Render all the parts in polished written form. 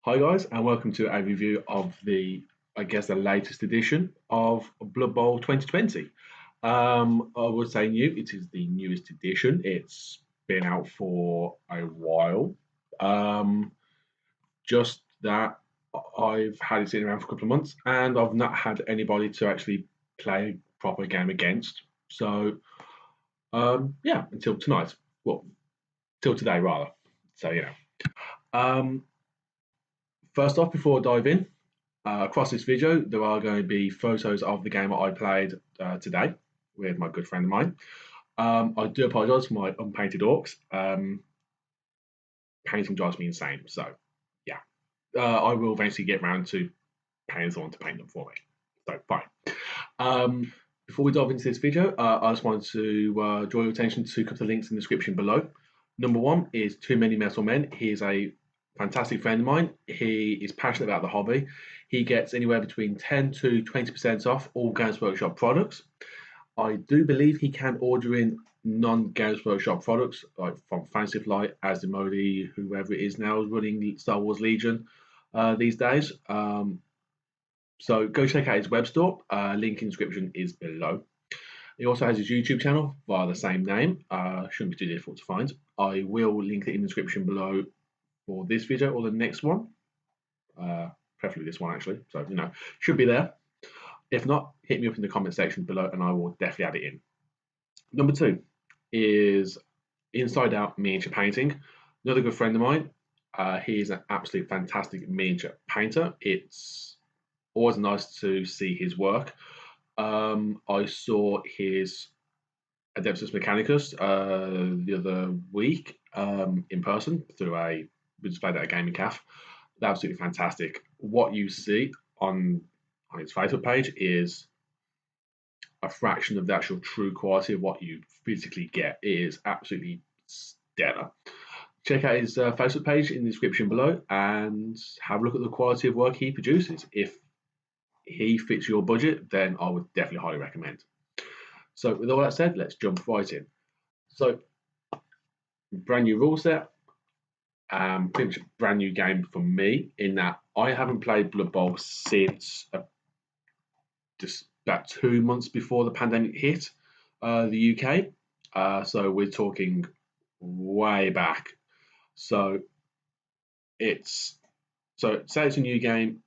Hi guys, and welcome to a review of the latest edition of Blood Bowl 2020. I would say new. It is the newest edition. It's been out for a while. Um, just that I've had it sitting around for a couple of months, and I've not had anybody to actually play a proper game against. So yeah, until tonight. Well, till today rather. So you know. Um, First off, before I dive in, across this video, there are going to be photos of the game that I played today with my good friend of mine. I do apologise for my unpainted orcs. Painting drives me insane, so yeah. I will eventually get around to paying someone to paint them for me. So fine. Before we dive into this video, I just wanted to draw your attention to a couple of links in the description below. Number one is Too Many Metal Men. He is a fantastic friend of mine. He is passionate about the hobby. He gets anywhere between 10 to 20% off all Games Workshop products. I do believe he can order in non-Games Workshop products, like from Fantasy Flight, Asmodee, whoever it is now running Star Wars Legion these days. So go check out his web store. Link in the description is below. He also has his YouTube channel via the same name. Shouldn't be too difficult to find. I will link it in the description below for this video or the next one. Preferably this one actually. So should be there. If not, hit me up in the comment section below and I will definitely add it in. Number two is Inside Out Miniature Painting. Another good friend of mine. He is an absolute fantastic miniature painter. It's always nice to see his work. I saw his Adeptus Mechanicus the other week in person we displayed at a gaming cafe. Absolutely fantastic. What you see on his Facebook page is a fraction of the actual true quality of what you physically get. It is absolutely stellar. Check out his Facebook page in the description below and have a look at the quality of work he produces. If he fits your budget, then I would definitely highly recommend. So with all that said, let's jump right in. So brand new rule set, pretty much a brand new game for me in that I haven't played Blood Bowl since just about 2 months before the pandemic hit the UK. So we're talking way back. So say it's a new game.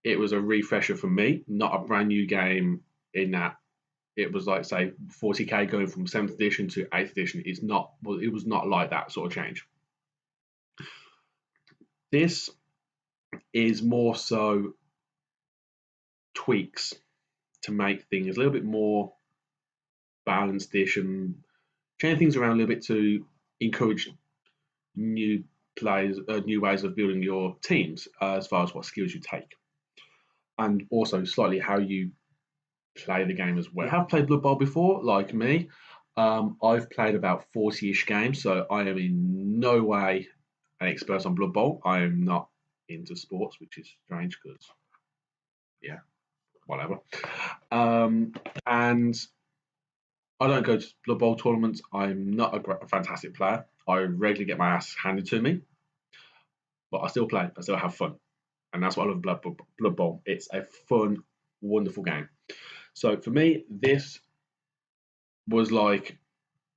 It was a refresher for me, not a brand new game in that it was like, say, 40k going from 7th edition to 8th edition. It was not like that sort of change. This is more so tweaks to make things a little bit more balanced-ish and change things around a little bit to encourage new players, new ways of building your teams as far as what skills you take, and also slightly how you play the game as well. If you have played Blood Bowl before, like me, I've played about 40-ish games, so I am in no way an expert on Blood Bowl. I am not into sports, which is strange because, yeah, whatever. And I don't go to Blood Bowl tournaments. I'm not a fantastic player. I regularly get my ass handed to me, but I still play. I still have fun, and that's what I love Blood Bowl. It's a fun, wonderful game. So for me, this was like,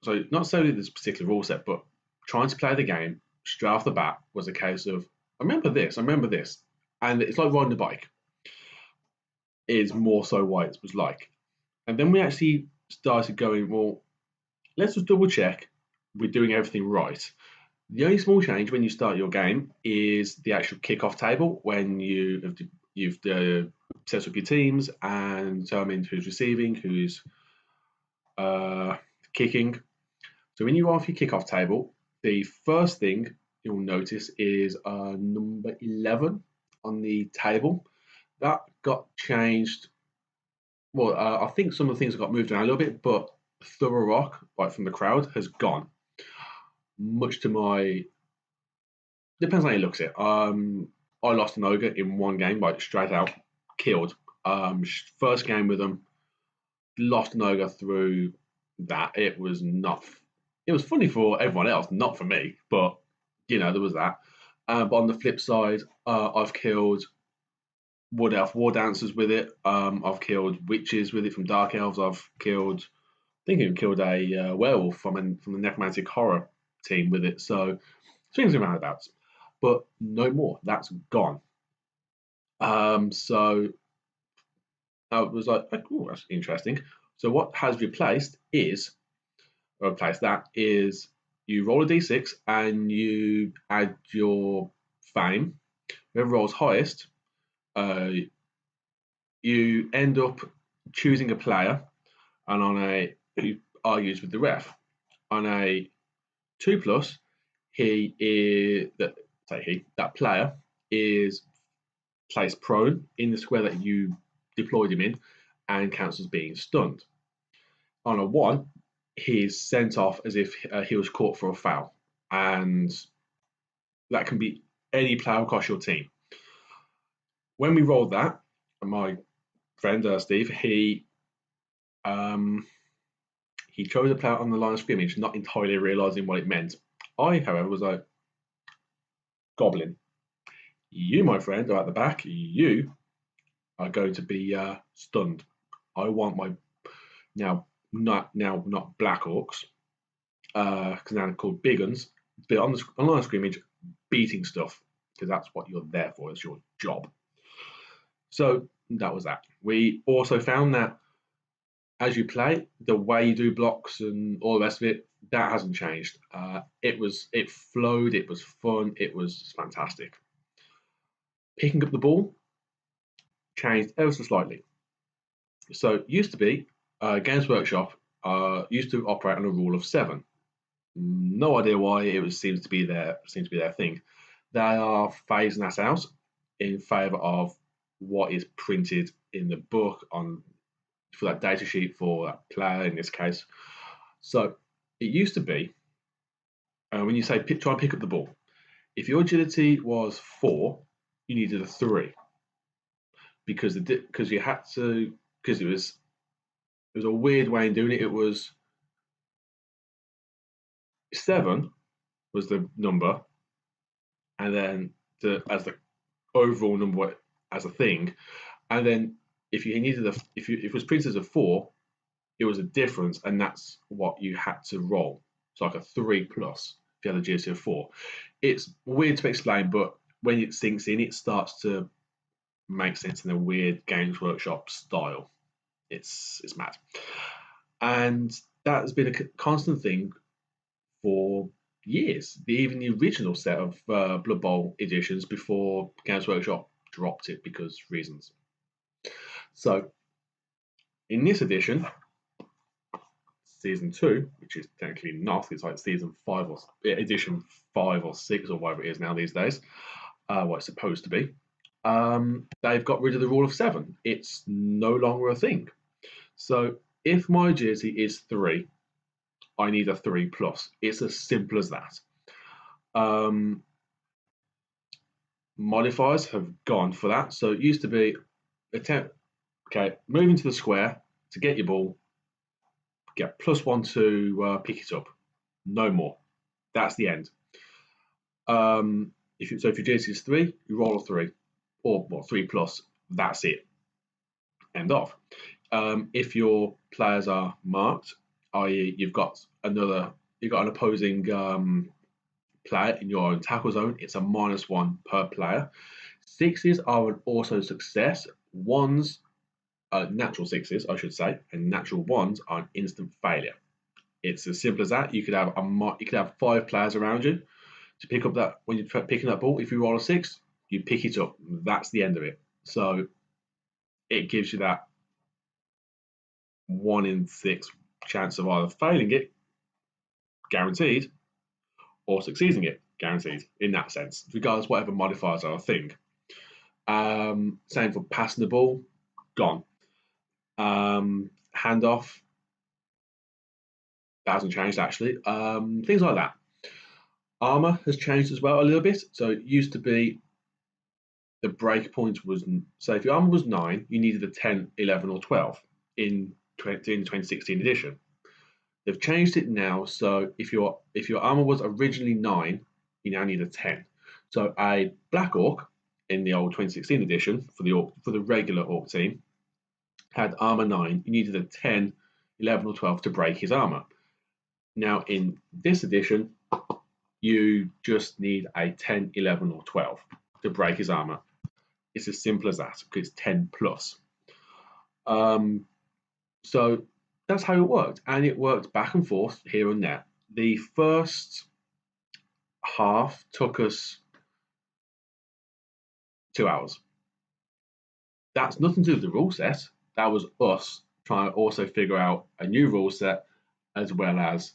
so not solely this particular rule set, but trying to play the game straight off the bat was a case of, I remember this, and it's like riding a bike. Is more so what it was like. And then we actually started going, well, let's just double check we're doing everything right. The only small change when you start your game is the actual kickoff table when you've set up your teams and determined who's receiving, who's kicking. So when you are off your kickoff table, the first thing you'll notice is number 11 on the table. That got changed. Well, I think some of the things got moved around a little bit, but Thorough Rock, like from the crowd, has gone. Much to my, depends on how you look at it. I lost an ogre in one game, like straight out killed. First game with them, lost an ogre through that. It was not. It was funny for everyone else, not for me. But there was that. But on the flip side, I've killed Wood Elf War Dancers with it. I've killed witches with it from Dark Elves. I've killed, I think I've killed a werewolf from the Necromantic Horror team with it. So swings and roundabouts, but no more. That's gone. So I was like, oh, that's interesting. So what has replaced that is you roll a d6 and you add your fame. Whoever rolls highest, you end up choosing a player, and who argues with the ref. On a 2+, that player is placed prone in the square that you deployed him in, and counts as being stunned. On a 1, he's sent off as if he was caught for a foul, and that can be any player across your team. When we rolled that, my friend Steve, he chose a player on the line of scrimmage, not entirely realizing what it meant. I, however, was like, Goblin, you, my friend, are at the back. You are going to be stunned. I want my not Black Orcs, because now they're called Big Uns, but on the line of scrimmage, beating stuff, because that's what you're there for. It's your job. So that was that. We also found that as you play, the way you do blocks and all the rest of it, that hasn't changed. It flowed, it was fun, it was fantastic. Picking up the ball changed ever so slightly. So it used to be Games Workshop used to operate on a rule of 7. No idea why. It seems to be their thing. They are phasing that out in favour of what is printed in the book for that data sheet for that player in this case. So it used to be when you say try and pick up the ball, if your agility was 4, you needed a 3 because you had to, because it was a weird way of doing it. It was 7 was the number, and then as the overall number as a thing, and then if it was printed as a 4, it was a difference, and that's what you had to roll. So like a 3+ if you had a agility of 4. It's weird to explain, but when it sinks in, it starts to make sense in a weird Games Workshop style. It's mad, and that has been a constant thing for years. Even the original set of Blood Bowl editions before Games Workshop dropped it because reasons. So in this edition, season 2, which is technically not, it's like season 5 or edition 5 or 6 or whatever it is now these days, what it's supposed to be. They've got rid of the rule of 7. It's no longer a thing. So if my agility is 3, I need a 3+. It's as simple as that. Modifiers have gone for that. So it used to be move into the square to get your ball, get +1 to pick it up. No more. That's the end. If your agility is 3, you roll a 3, or 3+. That's it. End of. If your players are marked, i.e., you've got an opposing player in your own tackle zone, it's a -1 per player. 6s are an auto success. 1s, natural 6s, I should say, and natural 1s are an instant failure. It's as simple as that. You could have 5 players around you to pick up that. When you're picking that ball, if you roll a 6, you pick it up. That's the end of it. So it gives you that 1 in 6 chance of either failing it, guaranteed, or succeeding it, guaranteed, in that sense, regardless whatever modifiers are a thing. Same for passing the ball, gone. Handoff, that hasn't changed actually. Things like that. Armor has changed as well a little bit. So it used to be the break point was, so if your armor was 9, you needed a 10, 11, or 12 in the 2016 edition. They've changed it now, so if your armor was originally 9, you now need a 10. So a Black Orc in the old 2016 edition for the regular Orc team had armor 9. You needed a 10, 11, or 12 to break his armor. Now in this edition, you just need a 10, 11, or 12 to break his armor. It's as simple as that because it's 10 plus. So that's how it worked, and it worked back and forth here and there. The first half took us 2 hours. That's nothing to do with the rule set. That was us trying to also figure out a new rule set as well as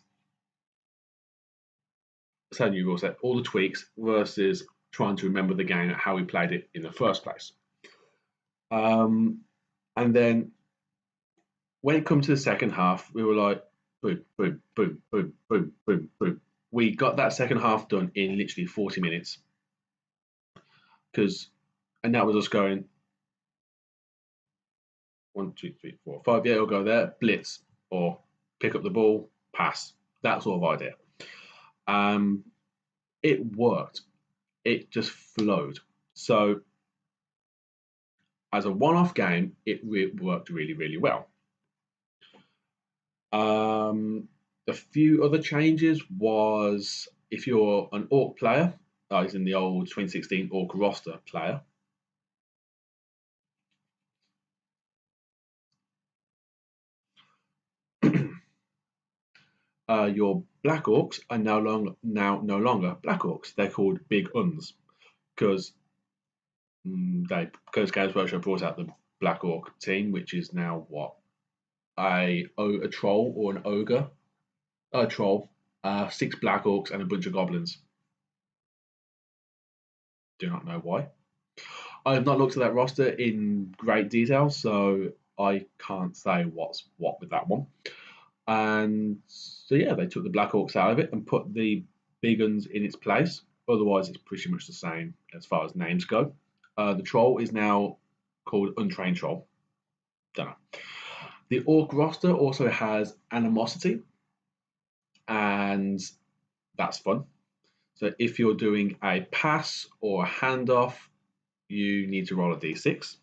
a new rule set, all the tweaks versus trying to remember the game and how we played it in the first place. And then when it comes to the second half, we were like, boom, boom, boom, boom, boom, boom, boom. We got that second half done in literally 40 minutes. And that was us going 1, 2, 3, 4, 5. Yeah, it'll go there, blitz, or pick up the ball, pass. That sort of idea. It worked. It just flowed. So as a one-off game, it worked really, really well. A few other changes was if you're an Orc player, as in the old 2016 Orc roster player, your Black Orcs are no longer Black Orcs. They're called Big Uns because Games Workshop brought out the Black Orc team, which is now what, a troll or an ogre, a troll, 6 Black Orcs and a bunch of goblins. Do not know why. I have not looked at that roster in great detail, so I can't say what's what with that one. And so yeah, they took the Black Orcs out of it and put the Big Uns in its place. Otherwise, it's pretty much the same as far as names go. The Troll is now called Untrained Troll. Don't know. The Orc roster also has Animosity, and that's fun. So if you're doing a pass or a handoff, you need to roll a d6.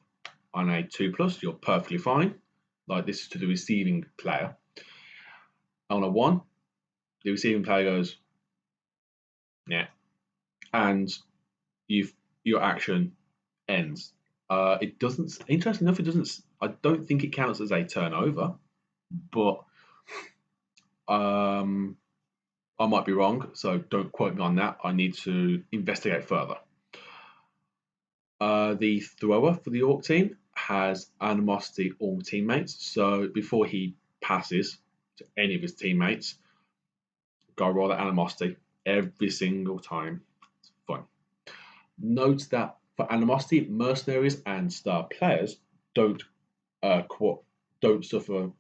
On a 2+, you're perfectly fine. Like, this is to the receiving player. On a 1, the receiving player goes, yeah, and your action ends. It doesn't. Interesting enough, it doesn't. I don't think it counts as a turnover, but I might be wrong. So don't quote me on that. I need to investigate further. The thrower for the Orc team has Animosity all teammates. So before he passes to any of his teammates, go roll that Animosity every single time. It's fun. Note that for Animosity, mercenaries and star players don't suffer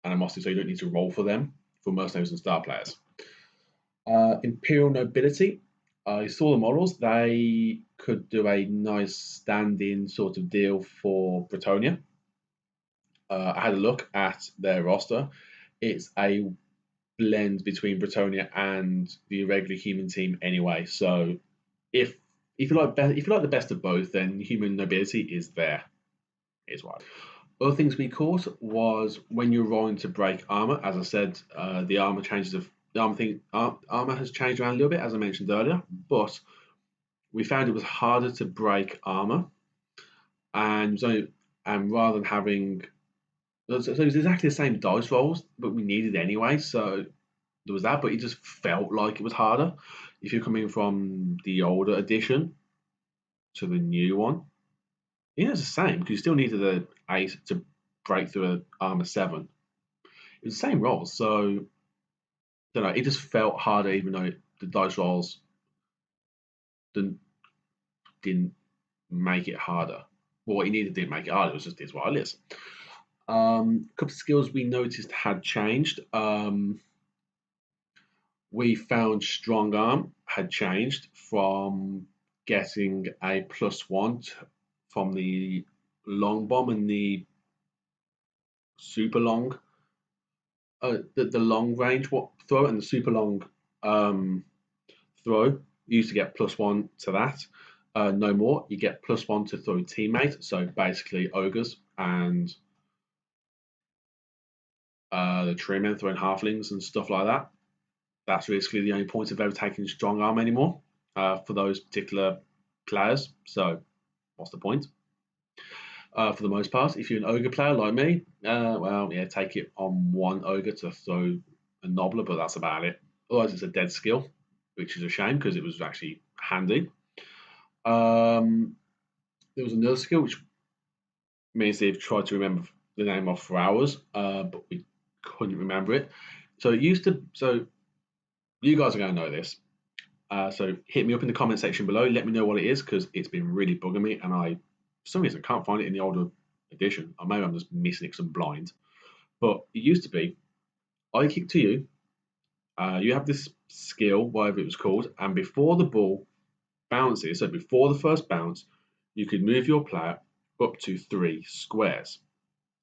Animosity, so you don't need to roll for them for mercenaries and star players. Imperial Nobility, I saw the models. They could do a nice stand-in sort of deal for Bretonnia. I had a look at their roster. It's a blend between Bretonnia and the regular human team anyway. So if you like the best of both, then human nobility is there. Is what. Other things we caught was when you're rolling to break armor. As I said, the armor changes of armor has changed around a little bit, as I mentioned earlier. But we found it was harder to break armor, and rather than having so it was exactly the same dice rolls, but we needed anyway. So there was that, but it just felt like it was harder if you're coming from the older edition to the new one. Yeah, it's the same because you still needed an 8 to break through an armor 7. It was the same rolls, so I don't know. It just felt harder, even though the dice rolls didn't make it harder. Well, what you needed didn't make it harder. It was just what it is. A couple of skills we noticed had changed. We found strong arm had changed from getting a +1 from the long bomb and the super long, the long range throw and the super long throw. You used to get +1 to that. No more. You get +1 to throw teammates. So basically ogres and the treemen throwing halflings and stuff like that. That's basically the only point of ever taking strong arm anymore for those particular players. So what's the point? For the most part, if you're an ogre player like me, well, yeah, take it on one ogre to throw a nobbler, but that's about it. Otherwise, it's a dead skill, which is a shame because it was actually handy. There was another skill which me and Steve tried to remember the name of for hours, but we couldn't remember it. So it used to. So you guys are going to know this. So hit me up in the comment section below. Let me know what it is because it's been really bugging me, and I, for some reason, can't find it in the older edition. Or maybe I'm just missing it because I'm blind. But it used to be, I kick to you. You have this skill, whatever it was called, and before the ball bounces, so before the first bounce, you could move your player up to 3 squares,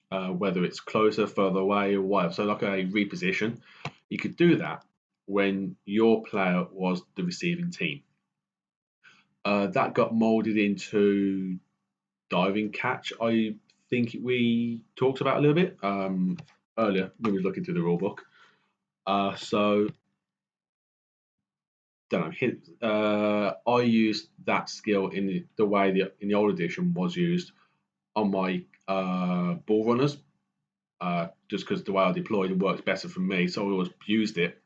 whether it's closer, further away, or whatever. So like a reposition, you could do that when your player was the receiving team. That got molded into diving catch. I think we talked about a little bit earlier when we were looking through the rule book. So don't know. I used that skill in the way in the old edition was used on my ball runners, just because the way I deployed it works better for me. So I always used it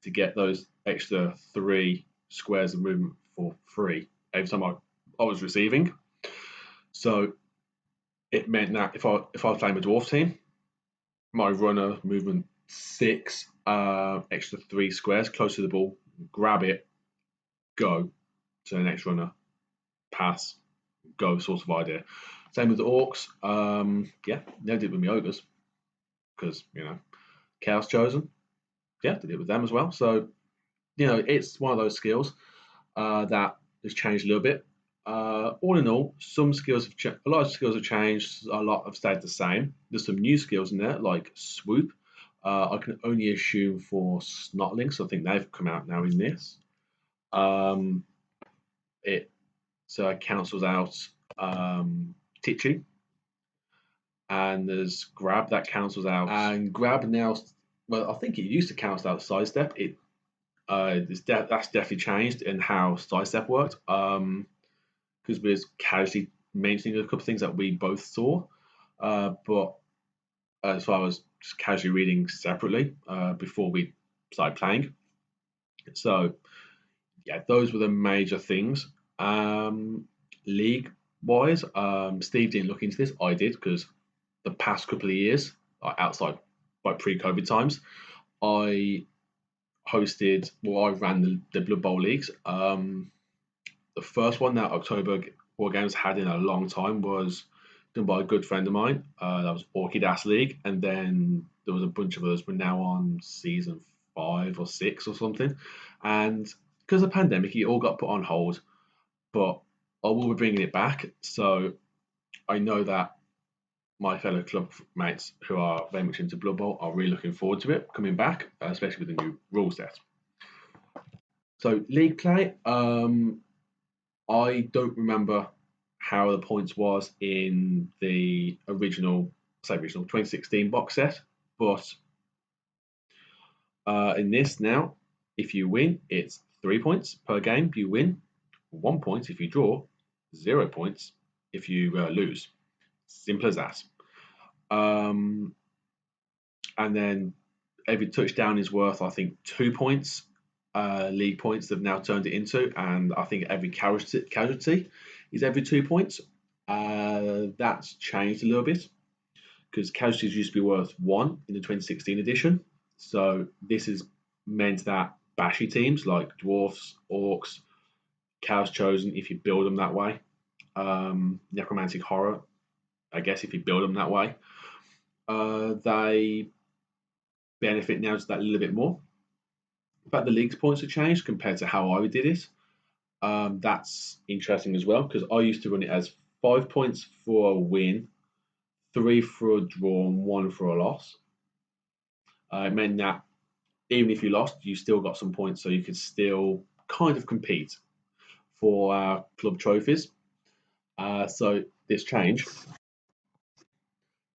to get those extra 3 squares of movement for free every time I was receiving. So it meant that if I was playing a dwarf team, my runner movement 6, extra 3 squares close to the ball, grab it, go to the next runner, pass, go sort of idea. Same with the orcs. Yeah, they did it with me ogres because chaos chosen. Yeah, did it with them as well. So it's one of those skills that has changed a little bit. All in all, some skills have a lot of skills have changed. A lot have stayed the same. There's some new skills in there like swoop. I can only assume for snotlings. So I think they've come out now in this. It cancels out Titchy, and there's grab that cancels out. And grab now, well, I think it used to cancel out sidestep. That's definitely changed in how sidestep worked. Because we was casually mentioning a couple of things that we both saw, but as far as just casually reading separately before we started playing. So yeah, those were the major things. League wise, Steve didn't look into this. I did because the past couple of years, outside by pre-COVID times, I ran the Blood Bowl leagues. The first one that October Wargames had in a long time was done by a good friend of mine. That was Orchid Ass League, and then there was a bunch of us. We're now on season 5 or 6 or something, and because of the pandemic, it all got put on hold. But I will be bringing it back, so I know that my fellow club mates who are very much into Blood Bowl are really looking forward to it coming back, especially with the new rule set. So league play, I don't remember how the points was in the original 2016 box set, but in this now, if you win, it's 3 points per game. You win 1 point if you draw, 0 points if you lose. Simple as that. And then every touchdown is worth, I think, 2 points. League points they've now turned it into, and I think every casualty is every 2 points. That's changed a little bit because casualties used to be worth 1 in the 2016 edition. So this has meant that bashy teams like dwarfs, orcs, chaos chosen, if you build them that way, necromantic horror, I guess if you build them that way, they benefit now just that little bit more. In fact, the league's points have changed compared to how I did it. That's interesting as well because I used to run it as 5 points for a win, 3 for a draw, and 1 for a loss. It meant that even if you lost, you still got some points, so you could still kind of compete for our club trophies. So this change,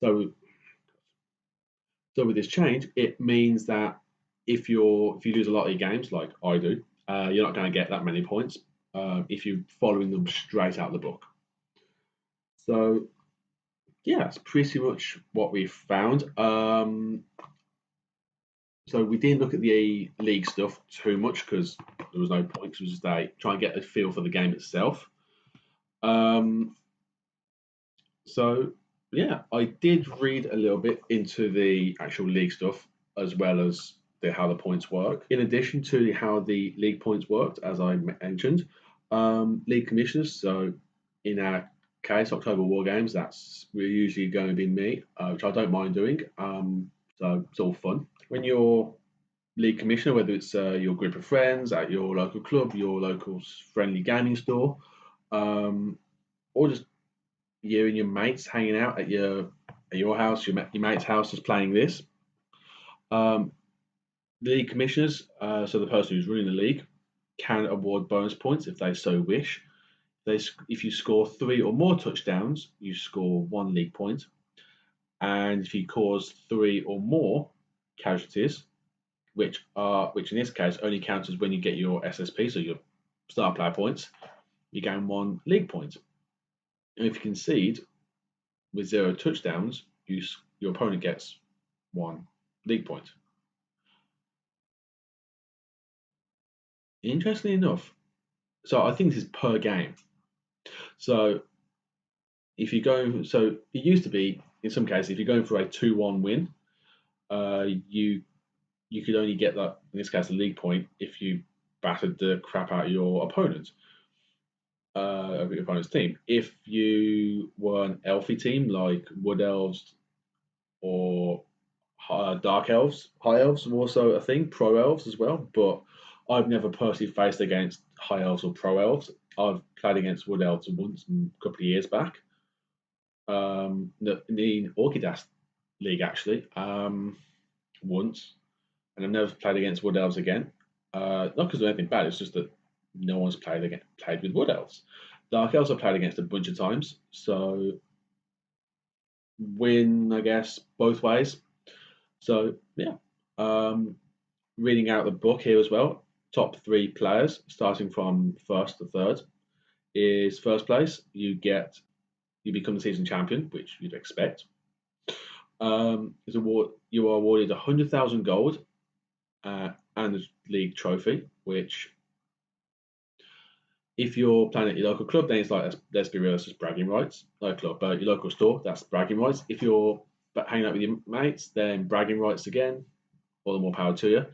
so with this change, it means that if you lose a lot of your games, like I do, you're not going to get that many points if you're following them straight out of the book. So yeah, that's pretty much what we found. So we didn't look at the league stuff too much because there was no point. It was just try and get a feel for the game itself. So yeah, I did read a little bit into the actual league stuff as well as how the points work. In addition to how the league points worked, as I mentioned, league commissioners. So in our case, October Wargames, that's usually going to be me, which I don't mind doing. So it's all fun. When you're league commissioner, whether it's your group of friends at your local club, your local friendly gaming store, or just you and your mates hanging out at your house, your mate's house, just playing this. The league commissioners, so the person who's running the league, can award bonus points if they so wish. If you score 3 or more touchdowns, you score 1 league point, and if you cause 3 or more casualties, which in this case only counts as when you get your SSP, so your star player points, you gain 1 league point. And if you concede with 0 touchdowns, your opponent gets 1 league point. Interestingly enough, so I think this is per game. So if you go, so it used to be in some cases if you're going for a 2-1 win, you could only get that, in this case, a league point if you battered the crap out of your opponent, of your opponent's team. If you were an elfy team like Wood Elves or Dark Elves, High Elves are also a thing, Pro Elves as well, but I've never personally faced against High Elves or Pro Elves. I've played against Wood Elves once a couple of years back. In the Orchidas League, actually, once. And I've never played against Wood Elves again. Not because of anything bad, it's just that no one's played with Wood Elves. Dark Elves I've played against a bunch of times, so win, I guess, both ways. So yeah, reading out the book here as well. Top 3 players, starting from first to third, is first place. You become the season champion, which you'd expect. You are awarded 100,000 gold and a league trophy, which, if you're playing at your local club, then it's like, let's be real, it's just bragging rights. Your local store, that's bragging rights. If you're hanging out with your mates, then bragging rights again, all the more power to you.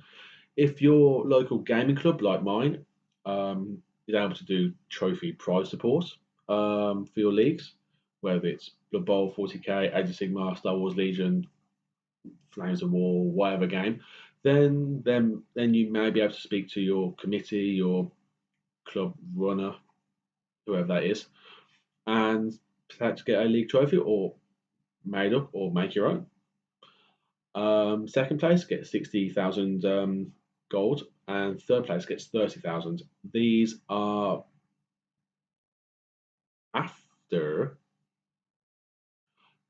If your local gaming club, like mine, is able to do trophy prize support for your leagues, whether it's Blood Bowl, 40k, Age of Sigmar, Star Wars Legion, Flames of War, whatever game, then you may be able to speak to your committee, your club runner, whoever that is, and perhaps get a league trophy or made up or make your own. Second place gets 60,000 gold, and third place gets 30,000. These are after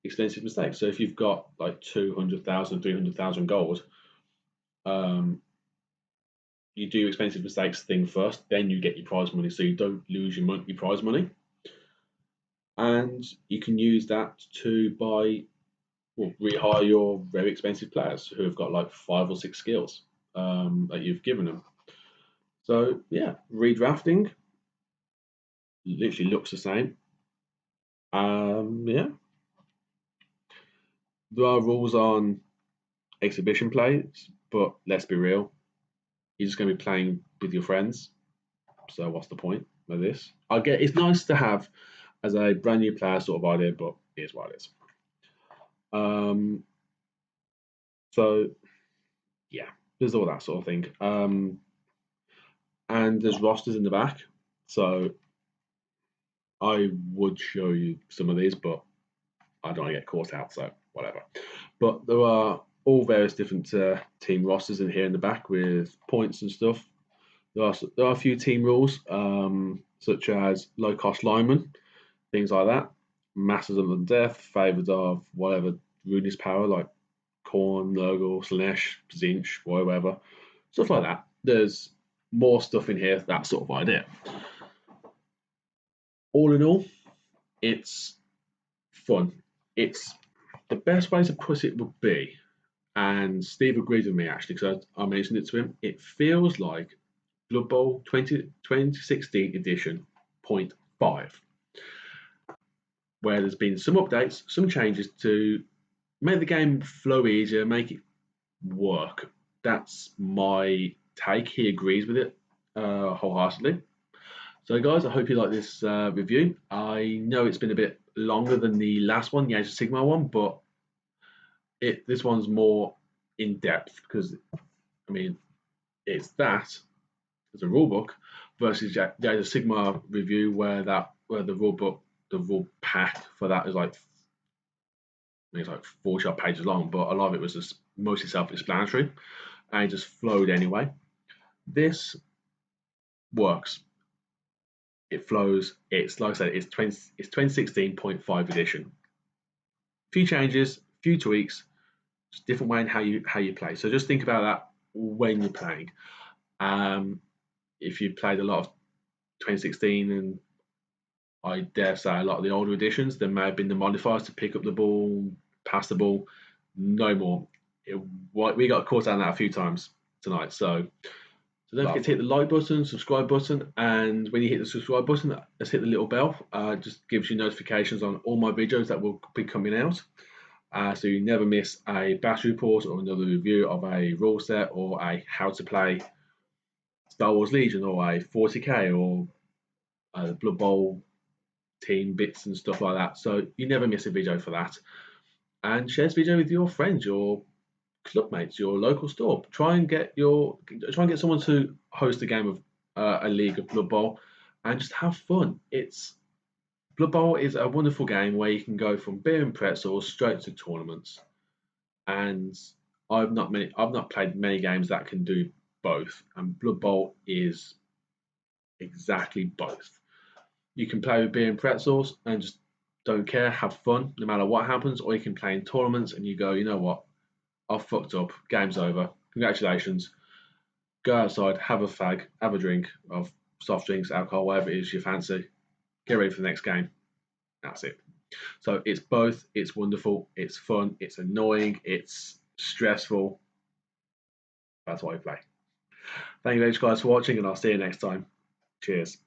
expensive mistakes. So if you've got like 200,000, 300,000 gold, you do expensive mistakes thing first, then you get your prize money, so you don't lose your prize money. And you can use that to rehire your very expensive players who have got like 5 or 6 skills that you've given them. So yeah, redrafting literally looks the same. Yeah, there are rules on exhibition plays, but let's be real, you're just going to be playing with your friends. So what's the point of this? I get it's nice to have as a brand new player sort of idea, but here's what it is. So yeah, there's all that sort of thing. And there's rosters in the back. So I would show you some of these, but I don't want to get caught out, so whatever. But there are all various different team rosters in here in the back with points and stuff There are a few team rules, such as low cost linemen, things like that. Masters of the Death, favoured of whatever rudeness power, like Korn, Nurgle, Slanesh, Zinch, whatever. Stuff like that. There's more stuff in here, that sort of idea. All in all, it's fun. It's the best way to put it would be, and Steve agrees with me actually, because I mentioned it to him, it feels like Blood Bowl 2016 edition 0.5, where there's been some updates, some changes to make the game flow easier, make it work. That's my take. He agrees with it wholeheartedly. So, guys, I hope you like this review. I know it's been a bit longer than the last one, the Age of Sigmar one, but this one's more in depth because, I mean, it's that as a rulebook versus the Age of Sigmar review where the rulebook, the rule pack for that is like, I mean, it's like 40 odd pages long, but a lot of it was just mostly self-explanatory and it just flowed anyway. This works. It flows. It's like I said, it's 2016.5 edition. Few changes, few tweaks, just different way in how you play. So just think about that when you're playing. If you played a lot of 2016 and I dare say a lot of the older editions, there may have been the modifiers to pick up the ball, pass the ball. No more. We got caught on that a few times tonight. So don't forget to hit the like button, subscribe button, and when you hit the subscribe button, let's hit the little bell. Just gives you notifications on all my videos that will be coming out. So you never miss a bash report or another review of a rule set or a how to play Star Wars Legion or a 40k or a Blood Bowl team bits and stuff like that. So you never miss a video for that. And share this video with your friends, your club mates, your local store. Try and get someone to host a game of a league of Blood Bowl and just have fun. Blood Bowl is a wonderful game where you can go from beer and pretzels straight to tournaments. And I've not played many games that can do both, and Blood Bowl is exactly both. You can play with beer and pretzels and just don't care, have fun no matter what happens, or you can play in tournaments and you go, you know what, I've fucked up, game's over, congratulations, go outside, have a fag, have a drink of soft drinks, alcohol, whatever it is you fancy, get ready for the next game. That's it. So it's both, it's wonderful, it's fun, it's annoying, it's stressful. That's why I play. Thank you very much guys for watching, and I'll see you next time. Cheers.